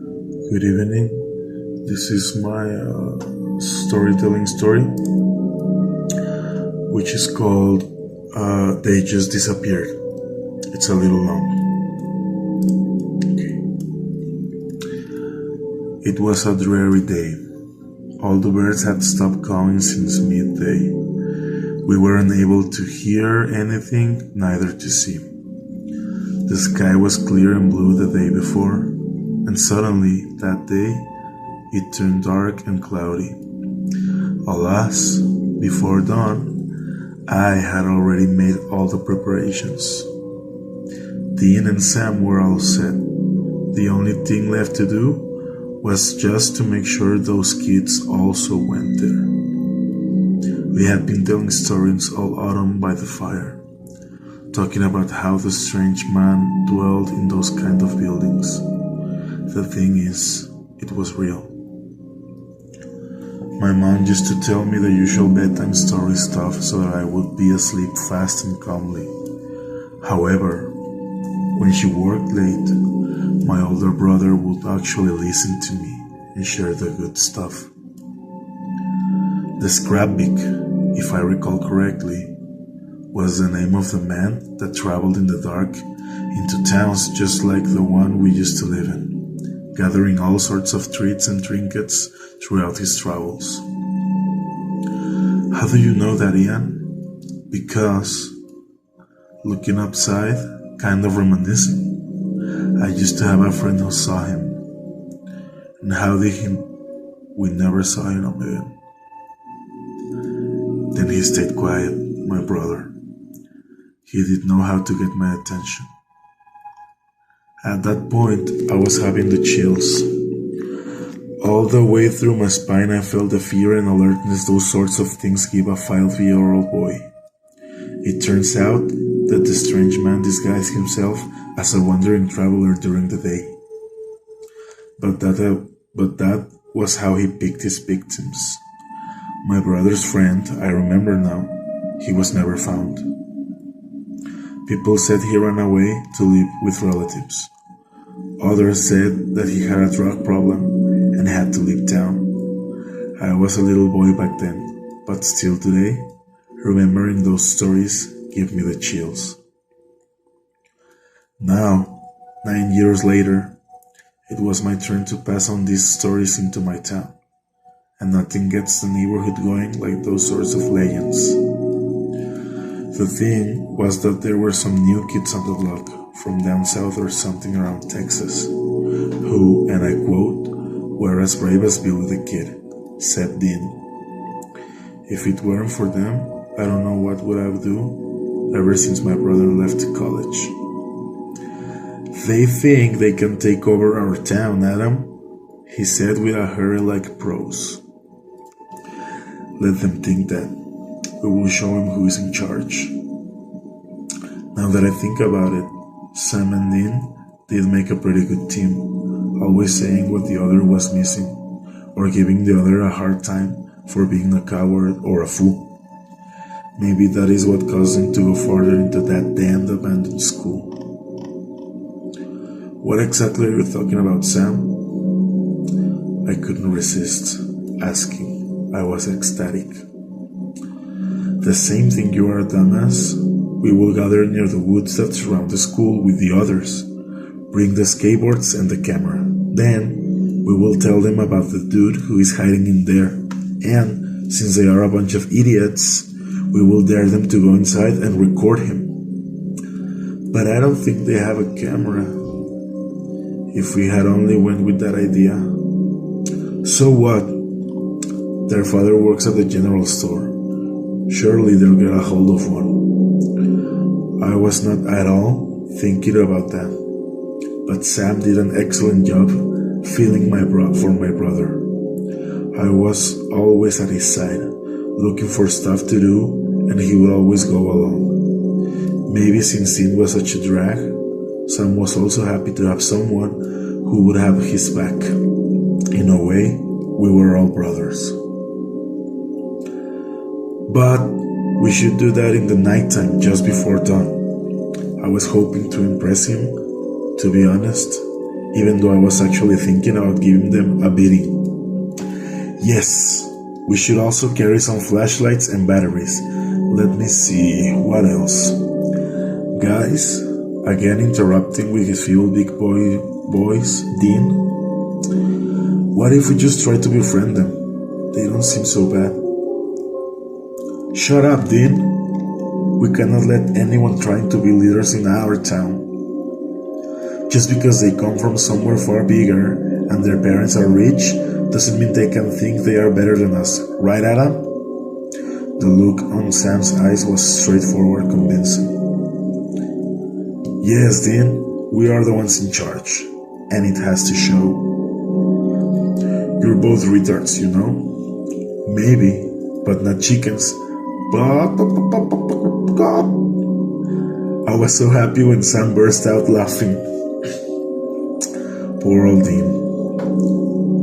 Good evening. This is my storytelling story, which is called They Just Disappeared. It's a little long. It was a dreary day. All the birds had stopped calling since midday. We were unable to hear anything, neither to see. The sky was clear and blue the day before, and suddenly, that day, it turned dark and cloudy. Alas, before dawn, I had already made all the preparations. Dean and Sam were all set. The only thing left to do was just to make sure those kids also went there. We had been telling stories all autumn by the fire, talking about how the strange man dwelled in those kind of buildings. The thing is, it was real. My mom used to tell me the usual bedtime story stuff so that I would be asleep fast and calmly. However, when she worked late, my older brother would actually listen to me and share the good stuff. The scrapbook, if I recall correctly, was the name of the man that traveled in the dark into towns just like the one we used to live in, gathering all sorts of treats and trinkets throughout his travels. How do you know that, Ian? Because, looking upside, kind of reminiscing, I used to have a friend who saw him. And how did he? We never saw him again. Then he stayed quiet, my brother. He didn't know how to get my attention. At that point, I was having the chills. All the way through my spine, I felt the fear and alertness those sorts of things give a 5-year-old boy. It turns out that the strange man disguised himself as a wandering traveler during the day. But that was how he picked his victims. My brother's friend, I remember now, he was never found. People said he ran away to live with relatives. Others said that he had a drug problem and had to leave town. I was a little boy back then, but still today, remembering those stories give me the chills. Now, 9 years later, it was my turn to pass on these stories into my town, and nothing gets the neighborhood going like those sorts of legends. The thing was that there were some new kids on the block from down south or something around Texas, who, and I quote, were as brave as Billy the Kid, said Dean. If it weren't for them, I don't know what would I do ever since my brother left college. They think they can take over our town, Adam, he said with a hurry-like prose. Let them think that. We will show him who is in charge. Now that I think about it, Sam and Dean did make a pretty good team, always saying what the other was missing, or giving the other a hard time for being a coward or a fool. Maybe that is what caused them to go farther into that damned abandoned school. What exactly are you talking about, Sam? I couldn't resist asking. I was ecstatic. The same thing, you are a dumbass. We will gather near the woods that surround the school with the others. Bring the skateboards and the camera. Then, we will tell them about the dude who is hiding in there. And, since they are a bunch of idiots, we will dare them to go inside and record him. But I don't think they have a camera. If we had only went with that idea. So what? Their father works at the general store. Surely they'll get a hold of one. I was not at all thinking about that, but Sam did an excellent job feeling for my brother. I was always at his side, looking for stuff to do, and he would always go along. Maybe since Dean was such a drag, Sam was also happy to have someone who would have his back. In a way, we were all brothers. But we should do that in the nighttime, just before dawn. I was hoping to impress him. To be honest, even though I was actually thinking about giving them a beating. Yes, we should also carry some flashlights and batteries. Let me see, what else? Guys, again interrupting with his full big voice, Dean. What if we just try to befriend them? They don't seem so bad. Shut up, Dean. We cannot let anyone trying to be leaders in our town. Just because they come from somewhere far bigger and their parents are rich doesn't mean they can think they are better than us. Right, Adam? The look on Sam's eyes was straightforward, convincing. Yes, Dean, we are the ones in charge, and it has to show. You're both retards, you know? Maybe, but not chickens. I was so happy when Sam burst out laughing. Poor old Dean.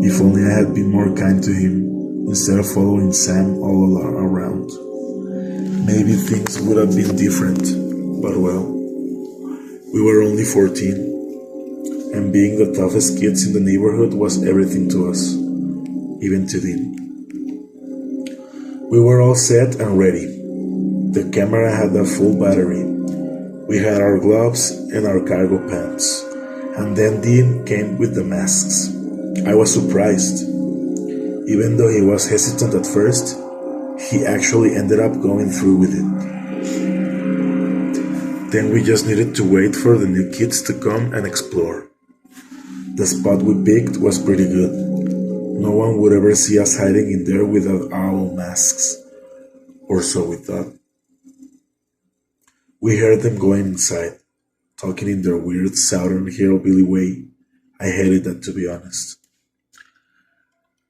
If only I had been more kind to him instead of following Sam all around. Maybe things would have been different, but well, we were only 14, and being the toughest kids in the neighborhood was everything to us, even to Dean. We were all set and ready. The camera had a full battery. We had our gloves and our cargo pants. And then Dean came with the masks. I was surprised. Even though he was hesitant at first, he actually ended up going through with it. Then we just needed to wait for the new kids to come and explore. The spot we picked was pretty good. No one would ever see us hiding in there without owl masks. Or so we thought. We heard them going inside, talking in their weird southern hillbilly way. I hated that, to be honest.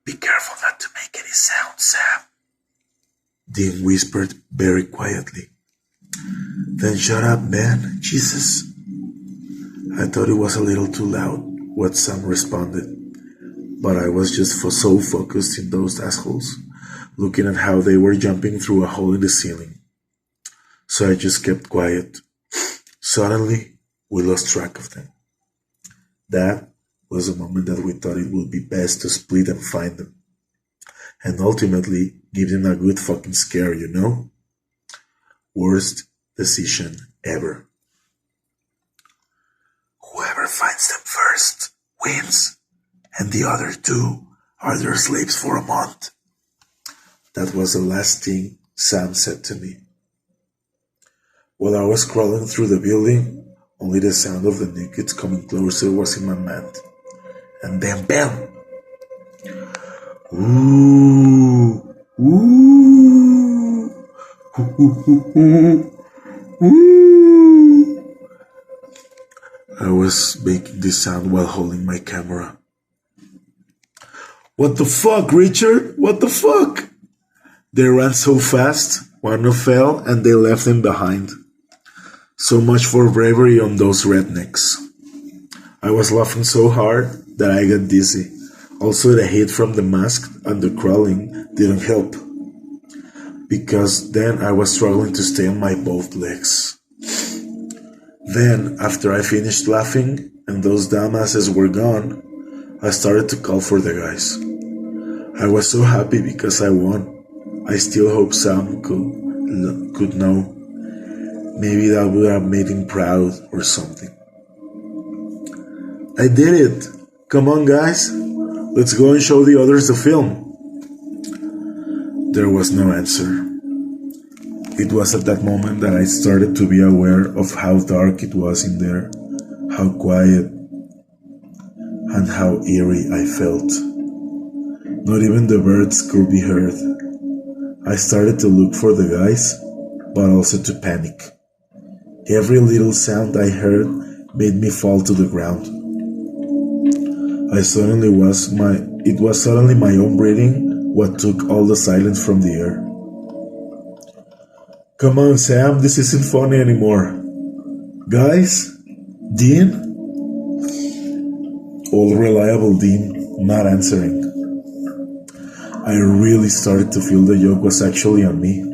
Be careful not to make any sound, Sam, Dean whispered very quietly. Then shut up, man. Jesus. I thought it was a little too loud, what Sam responded, but I was just so focused in those assholes, looking at how they were jumping through a hole in the ceiling. So I just kept quiet. Suddenly, we lost track of them. That was the moment that we thought it would be best to split and find them. And ultimately, give them a good fucking scare, you know? Worst decision ever. Whoever finds them first wins, and the other two are their slaves for a month. That was the last thing Sam said to me. While I was crawling through the building, only the sound of the new kids coming closer was in my mind. And then bam! Ooh! Ooh! Ooh! I was making this sound while holding my camera. What the fuck, Richard? What the fuck? They ran so fast, one fell and they left them behind. So much for bravery on those rednecks. I was laughing so hard that I got dizzy. Also, the heat from the mask and the crawling didn't help, because then I was struggling to stay on my both legs. Then, after I finished laughing and those dumbasses were gone, I started to call for the guys. I was so happy because I won. I still hope Sam could know. Maybe that would have made him proud or something. I did it! Come on, guys! Let's go and show the others the film. There was no answer. It was at that moment that I started to be aware of how dark it was in there, how quiet, and how eerie I felt. Not even the birds could be heard. I started to look for the guys, but also to panic. Every little sound I heard made me fall to the ground. It was suddenly my own breathing what took all the silence from the air. Come on, Sam, this isn't funny anymore. Guys? Dean? Old reliable Dean, not answering. I really started to feel the joke was actually on me.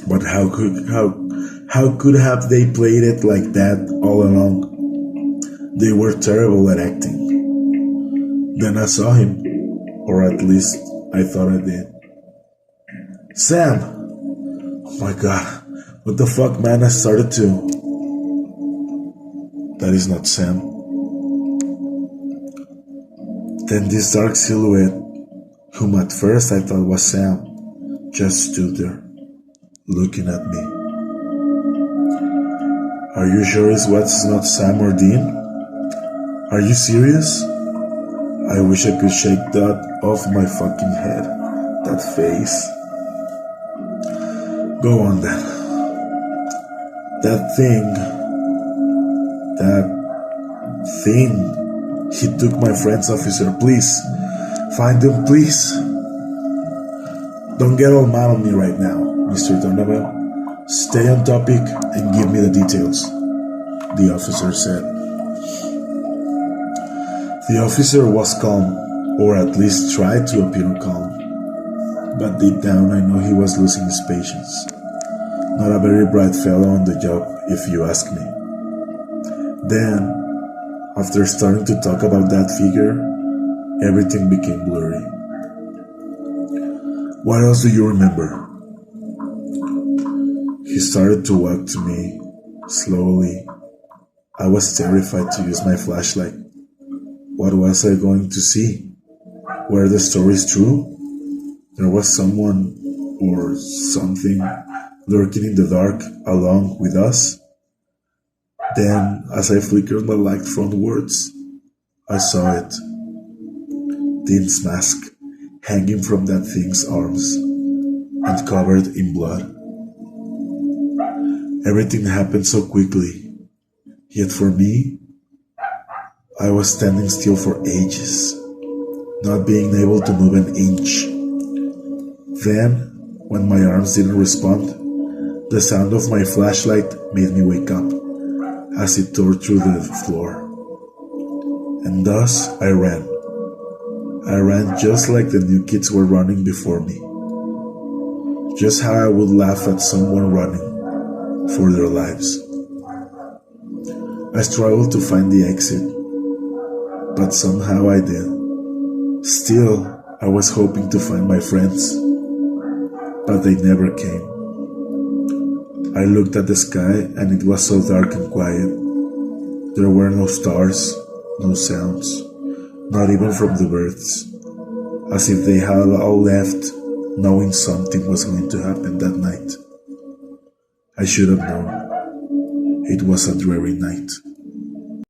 But how could have they played it like that all along? They were terrible at acting. Then I saw him, or at least I thought I did. Sam! Oh my god, what the fuck, man, I started to. That is not Sam. Then this dark silhouette, whom at first I thought was Sam, just stood there, looking at me. Are you sure it's not Sam or Dean? Are you serious? I wish I could shake that off my fucking head. That face. Go on then. That thing. He took my friend's officer. Please. Find him, please. Don't get all mad on me right now, Mr. Donovan. Stay on topic and give me the details, the officer said. The officer was calm, or at least tried to appear calm. But deep down I know he was losing his patience. Not a very bright fellow on the job, if you ask me. Then, after starting to talk about that figure, everything became blurry. What else do you remember? He started to walk to me, slowly. I was terrified to use my flashlight. What was I going to see? Were the stories true? There was someone or something lurking in the dark along with us. Then, as I flickered my light frontwards, I saw it. Dean's mask hanging from that thing's arms and covered in blood. Everything happened so quickly, yet for me, I was standing still for ages, not being able to move an inch. Then, when my arms didn't respond, the sound of my flashlight made me wake up as it tore through the floor. And thus I ran. I ran just like the new kids were running before me. Just how I would laugh at someone running for their lives. I struggled to find the exit, but somehow I did. Still, I was hoping to find my friends, but they never came. I looked at the sky and it was so dark and quiet. There were no stars, no sounds, not even from the birds, as if they had all left knowing something was going to happen that night. I should have known. It was a dreary night.